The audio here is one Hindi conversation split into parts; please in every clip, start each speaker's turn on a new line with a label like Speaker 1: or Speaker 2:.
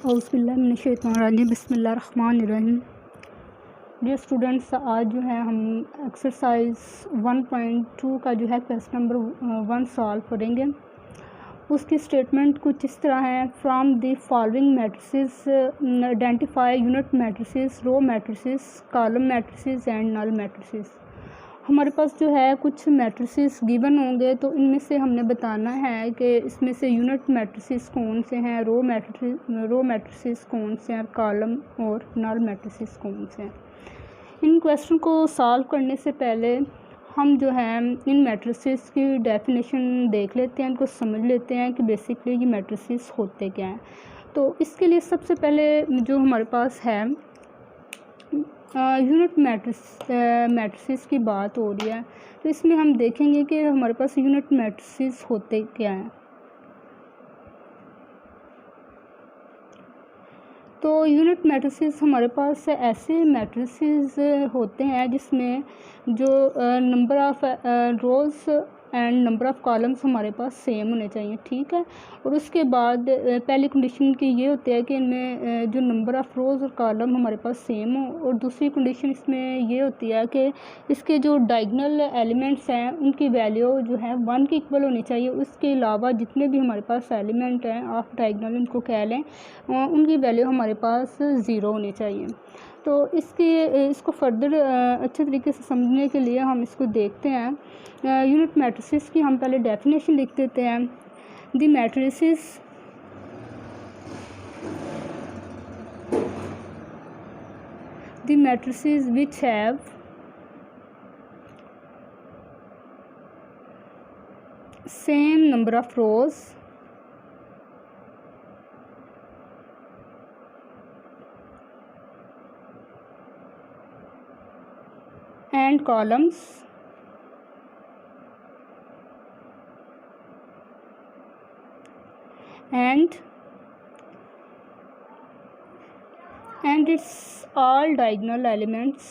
Speaker 1: औज़ुबिल्लाहिमिनश्शैतानिर्रजीम बिस्मिल्लाहिर्रहमानिर्रहीम। डियर स्टूडेंट्स, आज जो है हम एक्सरसाइज 1.2 का जो है क्वेश्चन नंबर 1 सॉल्व करेंगे। उसकी स्टेटमेंट कुछ इस तरह है। From the following matrices identify unit matrices, row matrices, column matrices and null matrices. हमारे पास जो है कुछ मैट्रिसेस गिवन होंगे, तो इनमें से हमने बताना है कि इसमें से यूनिट मैट्रिसेस कौन से हैं, रो मैट्रिसेस कौन से हैं, कॉलम और नल मैट्रिसेस कौन से हैं। इन क्वेश्चन को सॉल्व करने से पहले हम जो है इन मैट्रिसेस की डेफिनेशन देख लेते हैं, इनको समझ लेते हैं कि बेसिकली ये मैट्रिसेस होते क्या हैं। तो इसके लिए सबसे पहले जो हमारे पास है यूनिट मैट्रिसेस की बात हो रही है, तो इसमें हम देखेंगे कि हमारे पास यूनिट मैट्रिसेस होते क्या हैं। तो यूनिट मैट्रिसेस हमारे पास ऐसे मैट्रिसेस होते हैं जिसमें जो number of rows and number of columns हमारे पास सेम होने चाहिए, ठीक है। और उसके बाद पहली कंडीशन की ये होती है कि इनमें जो नंबर ऑफ़ रोज़ और कॉलम हमारे पास सेम हो, और दूसरी कंडीशन इसमें ये होती है कि इसके जो डायगोनल एलिमेंट्स हैं उनकी वैल्यू जो है 1 के इक्वल होनी चाहिए। उसके अलावा जितने भी हमारे पास एलिमेंट हैं ऑफ डायगोनल उनको कह लें, उनकी वैल्यू हमारे पास 0 होनी चाहिए। तो इसको फर्दर अच्छे तरीके से समझने के लिए हम इसको देखते हैं। यूनिट मैट्रिसेस की हम पहले डेफिनेशन लिख देते हैं। The matrices which have same number of rose and columns and its all diagonal elements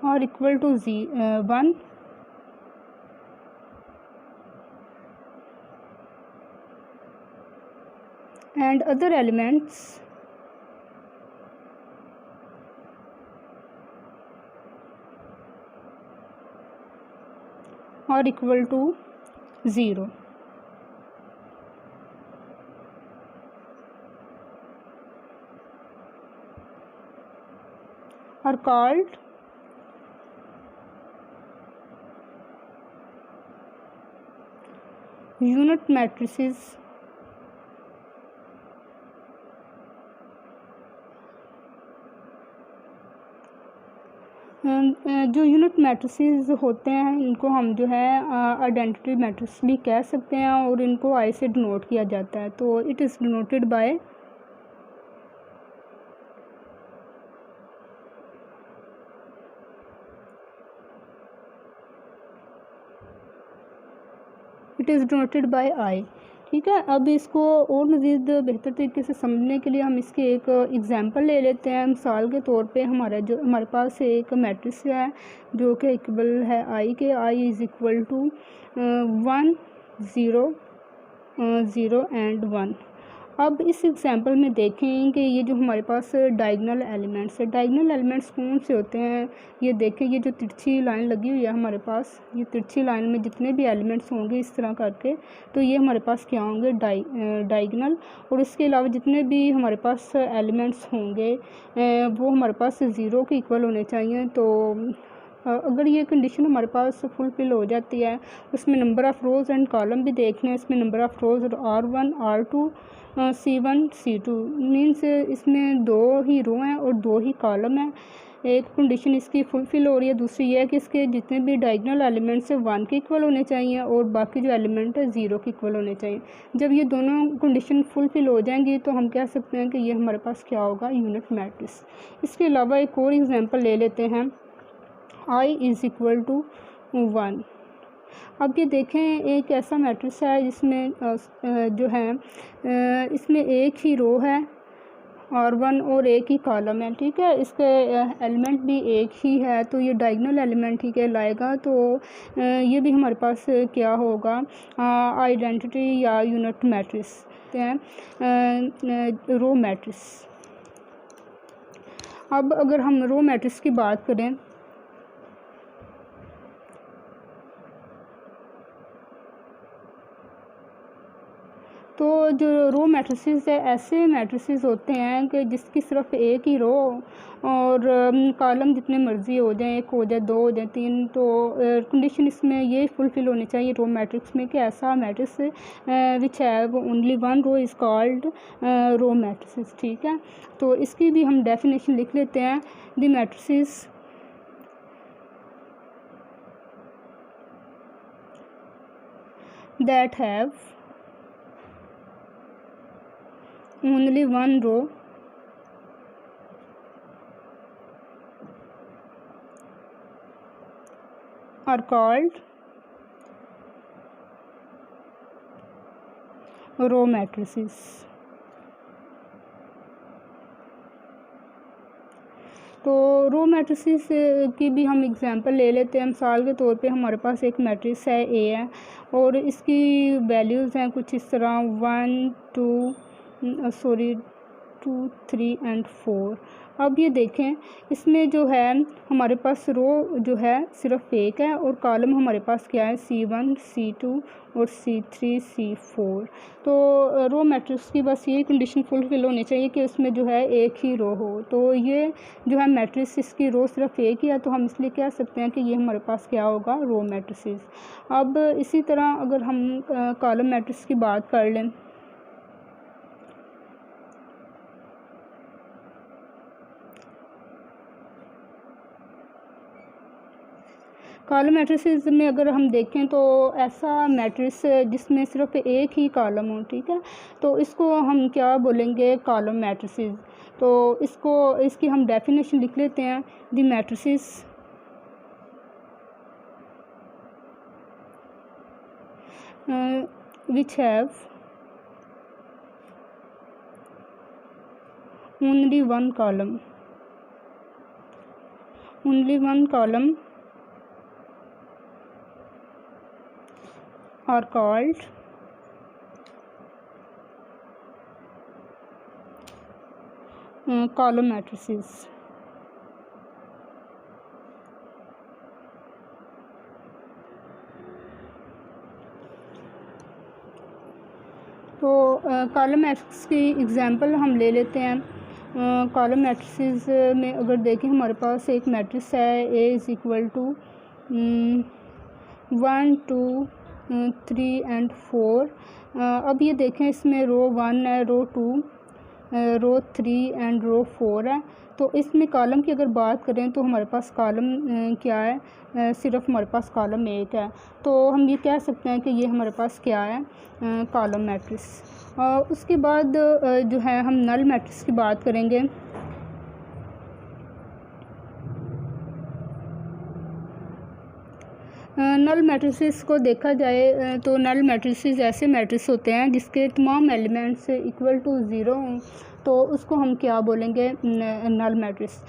Speaker 1: are equal to 1 and other elements are equal to 0 are called unit matrices. जो यूनिट मैट्रिसेस होते हैं इनको हम जो है आइडेंटिटी मैट्रिक्स भी कह सकते हैं, और इनको आई से डिनोट किया जाता है। तो इट इज़ डिनोटेड बाय आई, ठीक है। अब इसको और मज़ीद बेहतर तरीके से समझने के लिए हम इसके एक एग्ज़ाम्पल ले लेते हैं। मिसाल के तौर पे हमारे पास एक मैट्रिक्स है जो कि इक्वल है आई के। I is equal to 1 0 0 and 1। अब इस एग्जांपल में देखें कि ये जो हमारे पास डायगोनल एलिमेंट्स है, डायगोनल एलिमेंट्स कौन से होते हैं। ये देखें, ये जो तिरछी लाइन लगी हुई है हमारे पास, ये तिरछी लाइन में जितने भी एलिमेंट्स होंगे इस तरह करके, तो ये हमारे पास क्या होंगे, डायगोनल। और इसके अलावा जितने भी हमारे पास एलिमेंट्स होंगे वो हमारे पास 0 के इक्वल होने चाहिए। तो अगर ये कंडीशन हमारे पास फुलफिल हो जाती है, उसमें number of rows and column भी देखने हैं। इसमें number of rose R1 R2 C1 C2 means इसमें 2 ही रो हैं और 2 ही कॉलम हैं। एक कंडीशन इसकी फुलफिल हो रही है। दूसरी ये है कि इसके जितने भी डायगोनल एलिमेंट्स हैं 1 के इक्वल होने चाहिए और बाकी जो एलिमेंट है 0 के इक्वल होने चाहिए। जब ये दोनों कंडीशन फुलफिल हो जाएंगी तो हम कह सकते हैं कि ये हमारे पास क्या होगा, यूनिट मैट्रिक्स। इसके अलावा एक और एग्जांपल ले लेते हैं। I is equal to 1। अब ये देखें, एक ऐसा मैट्रिक्स है जिसमें जो है इसमें एक ही रो है और वन और एक ही कॉलम है, ठीक है, इसके एलिमेंट भी एक ही है, तो ये डायगोनल एलिमेंट ही कहलाएगा। तो ये भी हमारे पास क्या होगा, आइडेंटिटी या यूनिट मैट्रिक्स हैं, रो मैट्रिक्स। अब अगर हम रो मैट्रिक्स की बात करें तो जो रो मैट्रिसेस है ऐसे मैट्रिसेस होते हैं कि जिसकी सिर्फ एक ही रो और कॉलम जितने मर्ज़ी हो जाएं, एक हो जाए, दो हो जाए, तीन, तो कंडीशन इसमें ये फुलफ़िल होनी चाहिए रो मैट्रिक्स में कि ऐसा matrix which have only one row is called row matrices, ठीक है। तो इसकी भी हम डेफिनेशन लिख लेते हैं। The matrices that have only one row are called row matrices। तो रो मैट्रिसेस की भी हम एग्जांपल ले लेते हैं। मिसाल के तौर पे हमारे पास एक मैट्रिक्स है ए है और इसकी वैल्यूज़ हैं कुछ इस तरह 2, 3 एंड 4। अब ये देखें इसमें जो है हमारे पास रो जो है सिर्फ एक है और कॉलम हमारे पास क्या है, C1, C2 और C3, C4। तो रो मैट्रिक्स की बस ये कंडीशन फुलफिल होनी चाहिए कि उसमें जो है एक ही रो हो। तो ये जो है मैट्रिक्स इसकी रो सिर्फ एक ही है, तो हम इसलिए कह सकते हैं कि ये हमारे पास क्या होगा, रो मैट्रिसेस। अब इसी तरह अगर हम कॉलम मैट्रिक्स की बात कर लें कॉलम मैट्रिसेस में अगर हम देखें तो ऐसा मैट्रिक्स जिसमें सिर्फ एक ही कॉलम हो, ठीक है, तो इसको हम क्या बोलेंगे, कॉलम मैट्रिसेस। तो इसकी हम डेफिनेशन लिख लेते हैं। The matrices which have only one column are called column matrices। तो कॉलम मैट्रिक्स की एग्जांपल हम ले लेते हैं। कॉलम मैट्रिसेस में अगर देखें हमारे पास एक मैट्रिक्स है A is equal to 1, 2, 3 and 4। अब ये देखें इसमें रो 1 है, रो 2, रो 3 एंड रो 4 है। तो इसमें कॉलम की अगर बात करें तो हमारे पास कॉलम क्या है, सिर्फ हमारे पास कॉलम एक है। तो हम ये कह सकते हैं कि ये हमारे पास क्या है, कॉलम मैट्रिक्स। उसके बाद जो है हम नल मैट्रिक्स की बात करेंगे। नल मैट्रिसेस को देखा जाए तो नल मैट्रिसेस ऐसे मैट्रिक्स होते हैं जिसके तमाम एलिमेंट्स इक्वल टू ज़ीरो हों, तो उसको हम क्या बोलेंगे, नल मैट्रिक्स।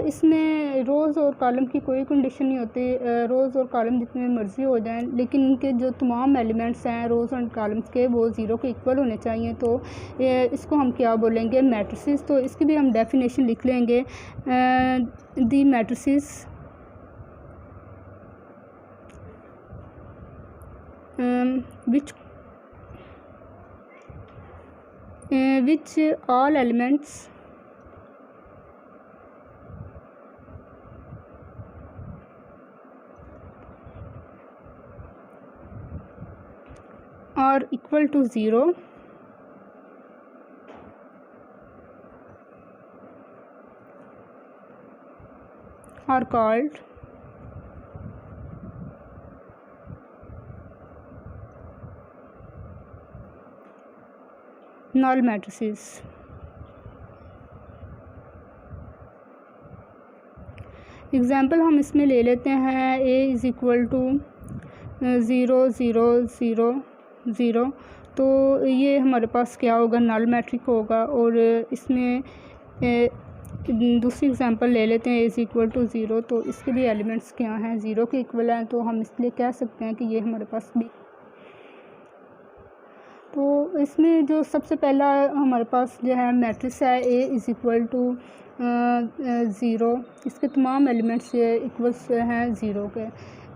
Speaker 1: इसमें रोज़ और कॉलम की कोई कंडीशन नहीं होती, रोज़ और कॉलम जितने मर्ज़ी हो जाएं, लेकिन इनके जो तमाम एलिमेंट्स हैं रोज़ और कॉलम्स के वो ज़ीरो के इक्वल होने चाहिए। तो इसको हम क्या बोलेंगे, मैट्रिसेस। तो इसकी भी हम डेफिनेशन लिख लेंगे। The matrices which all elements are equal to 0 are called null matrices. Example हम इसमें ले लेते हैं। A is equal to 0, 0, 0, 0। तो ये हमारे पास क्या होगा, नल मैट्रिक होगा। और इसमें दूसरी एग्जांपल ले लेते हैं, इज़ इक्वल टू ज़ीरो। तो इसके लिए एलिमेंट्स क्या हैं, ज़ीरो के इक्वल हैं, तो हम इसलिए कह सकते हैं कि ये हमारे पास भी। तो इसमें जो सबसे पहला हमारे पास जो है मैट्रिक्स है A is equal to zero, इसके तमाम एलिमेंट्स ये इक्वल्स हैं ज़ीरो के।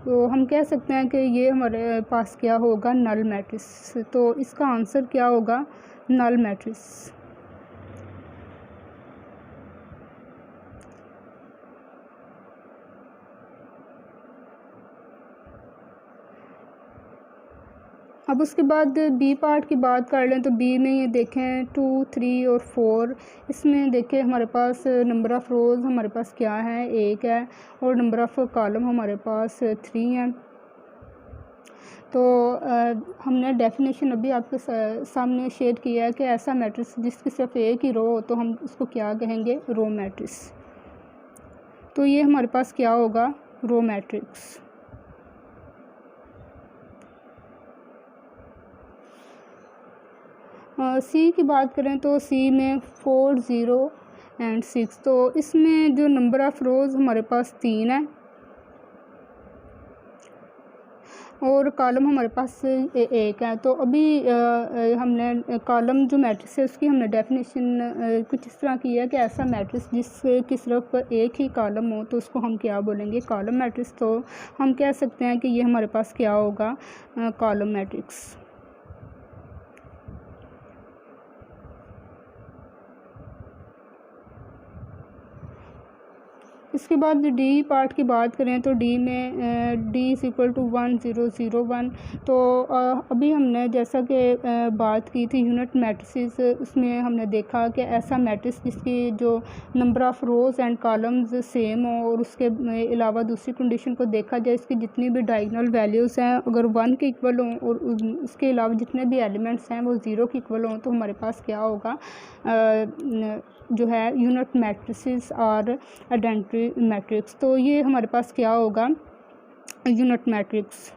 Speaker 1: तो हम कह सकते हैं कि ये हमारे पास क्या होगा, नल मैट्रिक्स। तो इसका आंसर क्या होगा, नल मैट्रिक्स। अब उसके बाद बी पार्ट की बात कर लें, तो बी में ये देखें 2, 3 और 4। इसमें देखें हमारे पास नंबर ऑफ़ रोज़ हमारे पास क्या है, 1 है, और नंबर ऑफ़ कॉलम हमारे पास 3 है। तो हमने डेफिनेशन अभी आपके सामने शेयर किया है कि ऐसा मैट्रिक्स जिसकी सिर्फ एक ही रो हो तो हम उसको क्या कहेंगे, रो मैट्रिक्स। तो ये हमारे पास क्या होगा, रो मैट्रिक्स। सी की बात करें तो सी में 4, 0 एंड 6। तो इसमें जो नंबर ऑफ़ रोज़ हमारे पास 3 है, और कॉलम हमारे पास 1 है। तो अभी हमने कॉलम जो मैट्रिक्स है उसकी हमने डेफिनेशन कुछ इस तरह की है कि ऐसा मैट्रिक्स जिसकी सिर्फ एक ही कॉलम हो तो उसको हम क्या बोलेंगे, कॉलम मैट्रिक्स। तो हम कह सकते हैं कि ये हमारे पास क्या होगा, कॉलम मैट्रिक्स। इसके बाद डी पार्ट की बात करें तो डी में डी इज़ इक्वल टू 1, 0, 0, 1। तो अभी हमने जैसा कि बात की थी यूनिट मैट्रिसेस, उसमें हमने देखा कि ऐसा मैट्रिक्स जिसकी जो number of rows and columns same हो, और उसके अलावा दूसरी कंडीशन को देखा जाए इसकी जितनी भी डायगोनल वैल्यूज़ हैं अगर 1 के इक्वल हों और उसके अलावा जितने भी एलिमेंट्स हैं वो 0 के इक्वल हों, तो हमारे पास क्या होगा, जो है यूनिट मैट्रिसेस और आइडेंटिटी मैट्रिक्स। तो ये हमारे पास क्या होगा, यूनिट मैट्रिक्स।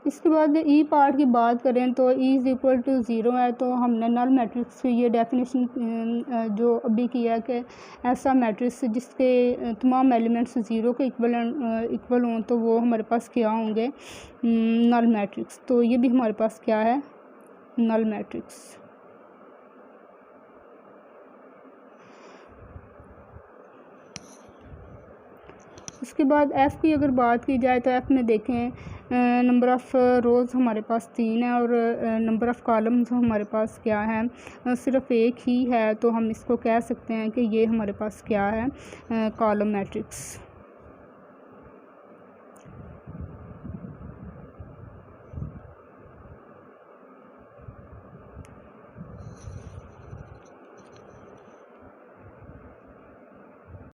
Speaker 1: इसके बाद ई पार्ट की बात करें तो ई इज़ इक्वल टू 0 है। तो हमने नल मैट्रिक्स की ये डेफिनेशन जो अभी किया है कि ऐसा मैट्रिक्स जिसके तमाम एलिमेंट्स 0 के इक्वल हों तो वो हमारे पास क्या होंगे, नल मैट्रिक्स। तो ये भी हमारे पास क्या है, नल मैट्रिक्स। उसके बाद एफ़ की अगर बात की जाए तो एफ़ में देखें नंबर ऑफ़ रोज़ हमारे पास 3 है, और नंबर ऑफ़ कॉलम्स हमारे पास क्या है, सिर्फ एक ही है। तो हम इसको कह सकते हैं कि ये हमारे पास क्या है, कॉलम मैट्रिक्स।